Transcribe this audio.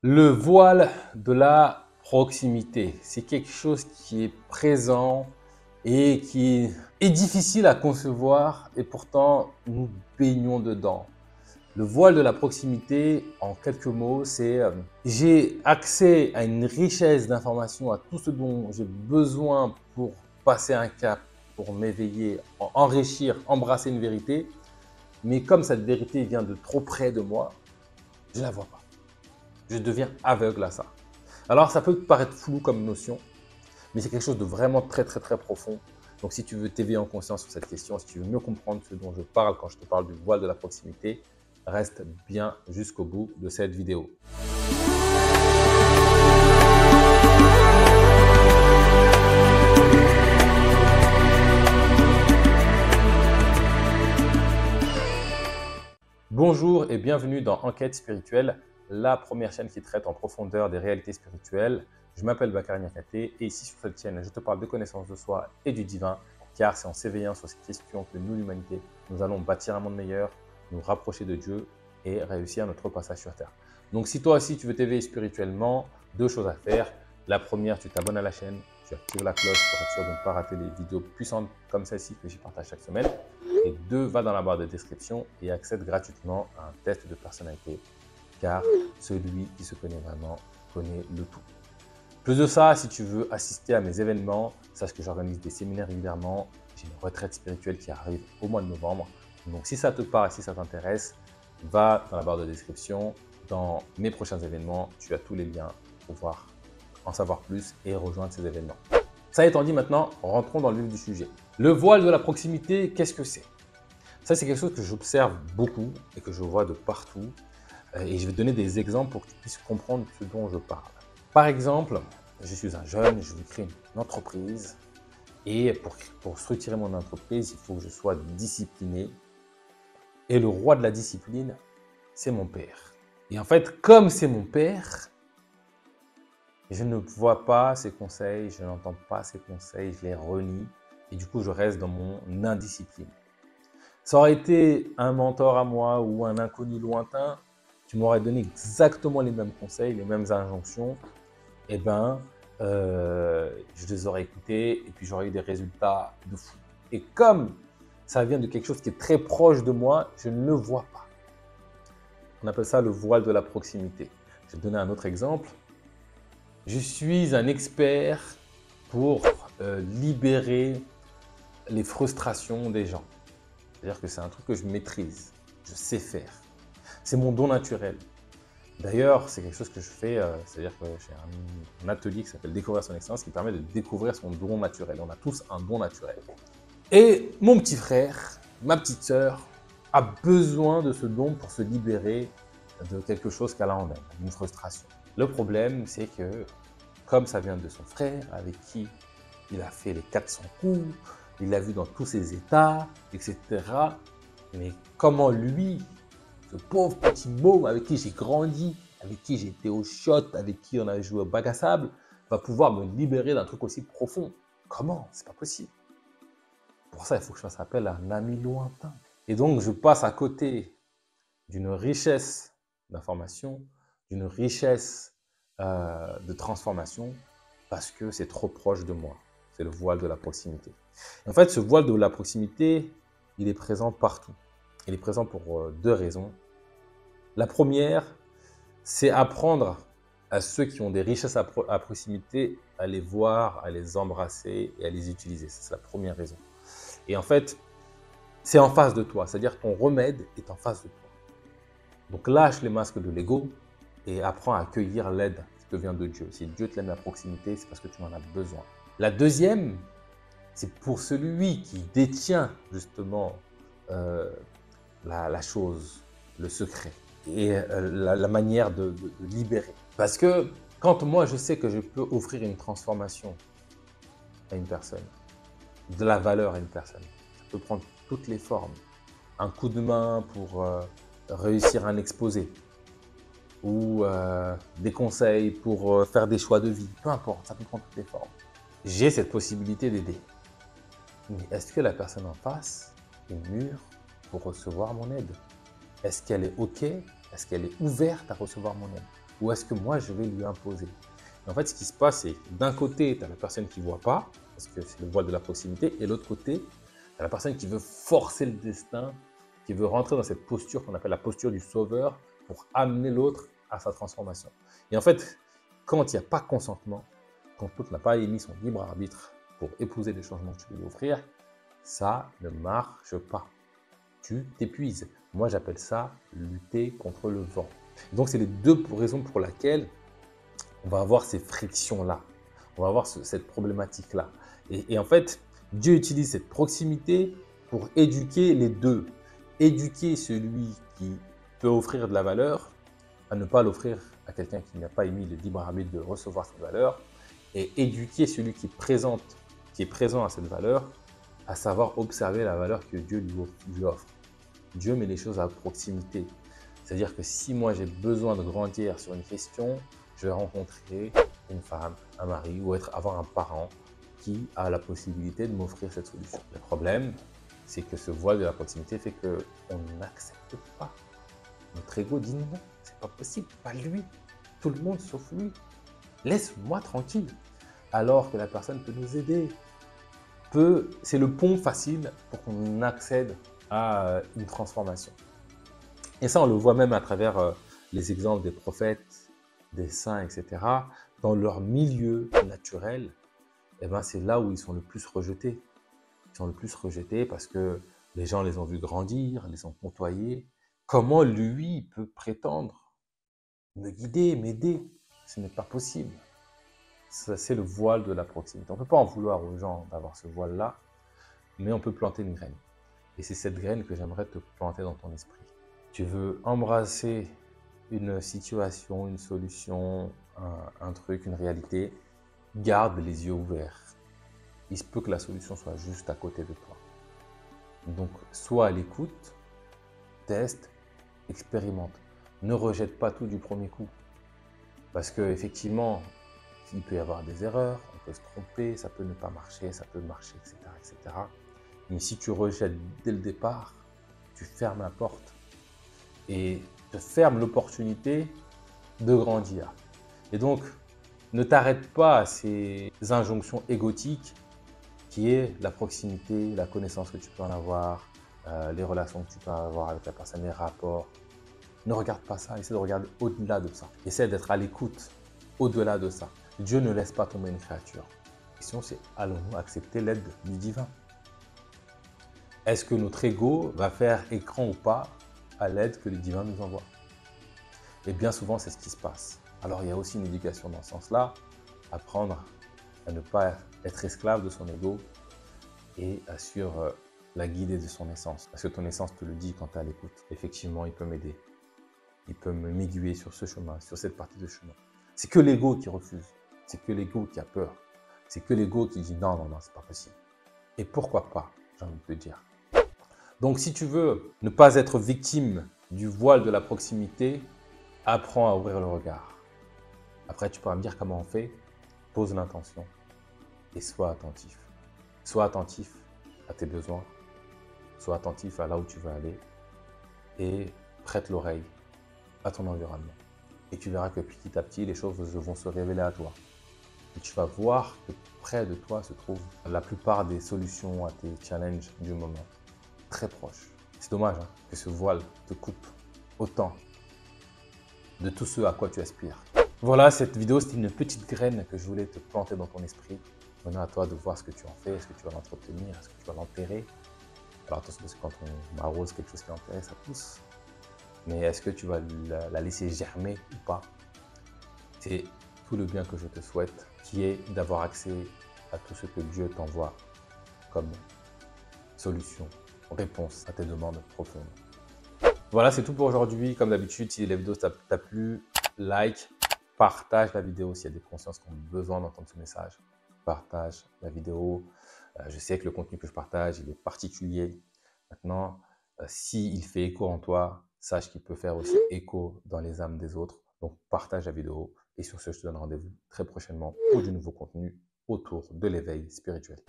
Le voile de la proximité, c'est quelque chose qui est présent et qui est difficile à concevoir et pourtant nous baignons dedans. Le voile de la proximité, en quelques mots, c'est j'ai accès à une richesse d'informations, à tout ce dont j'ai besoin pour passer un cap, pour m'éveiller, enrichir, embrasser une vérité. Mais comme cette vérité vient de trop près de moi, je ne la vois pas. Je deviens aveugle à ça. Alors, ça peut paraître flou comme notion, mais c'est quelque chose de vraiment très profond. Donc, si tu veux t'éveiller en conscience sur cette question, si tu veux mieux comprendre ce dont je parle quand je te parle du voile de la proximité, reste bien jusqu'au bout de cette vidéo. Bonjour et bienvenue dans Enquête spirituelle, la première chaîne qui traite en profondeur des réalités spirituelles. Je m'appelle Bakary Niakhaté et ici sur cette chaîne, je te parle de connaissance de soi et du divin, car c'est en s'éveillant sur ces questions que nous, l'humanité, nous allons bâtir un monde meilleur, nous rapprocher de Dieu et réussir notre passage sur Terre. Donc si toi aussi tu veux t'éveiller spirituellement, deux choses à faire. La première, tu t'abonnes à la chaîne, tu actives la cloche pour être sûr de ne pas rater les vidéos puissantes comme celle-ci que j'y partage chaque semaine. Et deux, va dans la barre de description et accède gratuitement à un test de personnalité, car celui qui se connaît vraiment connaît le tout. Plus de ça, si tu veux assister à mes événements, sache que j'organise des séminaires régulièrement. J'ai une retraite spirituelle qui arrive au mois de novembre. Donc si ça te parle, si ça t'intéresse, va dans la barre de description. Dans mes prochains événements, tu as tous les liens pour pouvoir en savoir plus et rejoindre ces événements. Ça étant dit, maintenant, rentrons dans le vif du sujet. Le voile de la proximité, qu'est-ce que c'est? Ça, c'est quelque chose que j'observe beaucoup et que je vois de partout. Et je vais te donner des exemples pour que tu puisses comprendre ce dont je parle. Par exemple, je suis un jeune, je veux créer une entreprise. Et pour structurer mon entreprise, il faut que je sois discipliné. Et le roi de la discipline, c'est mon père. Et en fait, comme c'est mon père, je ne vois pas ses conseils, je n'entends pas ses conseils, je les renie. Et du coup, je reste dans mon indiscipline. Ça aurait été un mentor à moi ou un inconnu lointain, tu m'aurais donné exactement les mêmes conseils, les mêmes injonctions, eh ben, je les aurais écoutés et puis j'aurais eu des résultats de fou. Et comme ça vient de quelque chose qui est très proche de moi, je ne le vois pas. On appelle ça le voile de la proximité. Je vais te donner un autre exemple. Je suis un expert pour libérer les frustrations des gens. C'est-à-dire que c'est un truc que je maîtrise, je sais faire. C'est mon don naturel. D'ailleurs, c'est quelque chose que je fais, c'est-à-dire que j'ai un atelier qui s'appelle Découvrir son excellence qui permet de découvrir son don naturel. On a tous un don naturel. Et mon petit frère, ma petite sœur, a besoin de ce don pour se libérer de quelque chose qu'elle a en elle, une frustration. Le problème, c'est que comme ça vient de son frère, avec qui il a fait les 400 coups, il l'a vu dans tous ses états, etc. Mais comment lui, ce pauvre petit môme avec qui j'ai grandi, avec qui j'ai été au shot, avec qui on a joué au bac à sable, va pouvoir me libérer d'un truc aussi profond? Comment? C'est pas possible. Pour ça, il faut que je fasse appel à un ami lointain. Et donc, je passe à côté d'une richesse d'informations, d'une richesse de transformation, parce que c'est trop proche de moi. C'est le voile de la proximité. En fait, ce voile de la proximité, il est présent partout. Il est présent pour deux raisons. La première, c'est apprendre à ceux qui ont des richesses à proximité à les voir, à les embrasser et à les utiliser. C'est la première raison. Et en fait, c'est en face de toi, c'est-à-dire ton remède est en face de toi. Donc lâche les masques de l'ego et apprends à accueillir l'aide qui te vient de Dieu. Si Dieu te l'aime à proximité, c'est parce que tu en as besoin. La deuxième, c'est pour celui qui détient justement la chose, le secret et la manière de libérer. Parce que quand moi je sais que je peux offrir une transformation à une personne, de la valeur à une personne, ça peut prendre toutes les formes. Un coup de main pour réussir un exposé ou des conseils pour faire des choix de vie, peu importe, ça peut prendre toutes les formes. J'ai cette possibilité d'aider. Mais est-ce que la personne en face est mûre pour recevoir mon aide? Est-ce qu'elle est OK? Est-ce qu'elle est ouverte à recevoir mon aide? ou est-ce que moi, je vais lui imposer? Et en fait, ce qui se passe, c'est que d'un côté, tu as la personne qui ne voit pas, parce que c'est le voile de la proximité, et de l'autre côté, tu as la personne qui veut forcer le destin, qui veut rentrer dans cette posture qu'on appelle la posture du sauveur pour amener l'autre à sa transformation. Et en fait, quand il n'y a pas consentement, quand l'autre n'a pas émis son libre arbitre pour épouser les changements que tu veux lui offrir, ça ne marche pas. Tu t'épuises. Moi, j'appelle ça lutter contre le vent. Donc, c'est les deux raisons pour lesquelles on va avoir ces frictions-là. On va avoir cette problématique-là. Et en fait, Dieu utilise cette proximité pour éduquer les deux. Éduquer celui qui peut offrir de la valeur à ne pas l'offrir à quelqu'un qui n'a pas émis le libre arbitre de recevoir cette valeur. Et éduquer celui qui est présent à cette valeur, à savoir observer la valeur que Dieu lui offre. Dieu met les choses à proximité. C'est-à-dire que si moi j'ai besoin de grandir sur une question, je vais rencontrer une femme, un mari ou avoir un parent qui a la possibilité de m'offrir cette solution. Le problème, c'est que ce voile de la proximité fait qu'on n'accepte pas. Notre ego dit non, c'est pas possible, pas lui, tout le monde sauf lui. Laisse-moi tranquille. Alors que la personne peut nous aider. C'est le pont facile pour qu'on accède à une transformation. Et ça, on le voit même à travers les exemples des prophètes, des saints, etc. Dans leur milieu naturel, eh ben, c'est là où ils sont le plus rejetés. Ils sont le plus rejetés parce que les gens les ont vus grandir, les ont côtoyés. Comment lui peut prétendre me guider, m'aider? Ce n'est pas possible. C'est le voile de la proximité. On ne peut pas en vouloir aux gens d'avoir ce voile-là, mais on peut planter une graine. Et c'est cette graine que j'aimerais te planter dans ton esprit. Tu veux embrasser une situation, une solution, un truc, une réalité, garde les yeux ouverts. Il se peut que la solution soit juste à côté de toi. Donc, sois à l'écoute, teste, expérimente. Ne rejette pas tout du premier coup. Parce qu'effectivement, il peut y avoir des erreurs, on peut se tromper, ça peut ne pas marcher, ça peut marcher, etc., etc. Mais si tu rejettes dès le départ, tu fermes la porte et te fermes l'opportunité de grandir. Et donc, ne t'arrête pas à ces injonctions égotiques qui est la proximité, la connaissance que tu peux en avoir, les relations que tu peux avoir avec la personne, les rapports. Ne regarde pas ça, essaie de regarder au-delà de ça. Essaie d'être à l'écoute au-delà de ça. Dieu ne laisse pas tomber une créature. La question c'est, allons-nous accepter l'aide du divin? Est-ce que notre ego va faire écran ou pas à l'aide que le divin nous envoie? Et bien souvent, c'est ce qui se passe. Alors, il y a aussi une éducation dans ce sens-là, apprendre à ne pas être esclave de son ego et sur la guider de son essence. Parce que ton essence te le dit quand tu es à l'écoute. Effectivement, il peut m'aider. Il peut m'aiguiller sur ce chemin, sur cette partie de chemin. C'est que l'ego qui refuse. C'est que l'ego qui a peur. C'est que l'ego qui dit non, non, non, c'est pas possible. Et pourquoi pas, j'ai envie de te dire. Donc, si tu veux ne pas être victime du voile de la proximité, apprends à ouvrir le regard. Après, tu pourras me dire comment on fait. Pose l'intention et sois attentif. Sois attentif à tes besoins. Sois attentif à là où tu veux aller et prête l'oreille à ton environnement. Et tu verras que petit à petit, les choses vont se révéler à toi. Et tu vas voir que près de toi se trouvent la plupart des solutions à tes challenges du moment. Très proches. C'est dommage que ce voile te coupe autant de tout ce à quoi tu aspires. Voilà, cette vidéo, c'était une petite graine que je voulais te planter dans ton esprit. Maintenant, à toi de voir ce que tu en fais. Est-ce que tu vas l'entretenir? Est-ce que tu vas l'enterrer? Alors attention, parce que quand on arrose quelque chose qui est enterré, ça pousse. Mais est-ce que tu vas la laisser germer ou pas? C'est tout le bien que je te souhaite, qui est d'avoir accès à tout ce que Dieu t'envoie comme solution, réponse à tes demandes profondes. Voilà, c'est tout pour aujourd'hui. Comme d'habitude, si la vidéo t'a plu, like, partage la vidéo s'il y a des consciences qui ont besoin d'entendre ce message. Partage la vidéo. Je sais que le contenu que je partage, il est particulier. Maintenant, s'il fait écho en toi, sache qu'il peut faire aussi écho dans les âmes des autres. Donc, partage la vidéo. Et sur ce, je te donne rendez-vous très prochainement pour du nouveau contenu autour de l'éveil spirituel.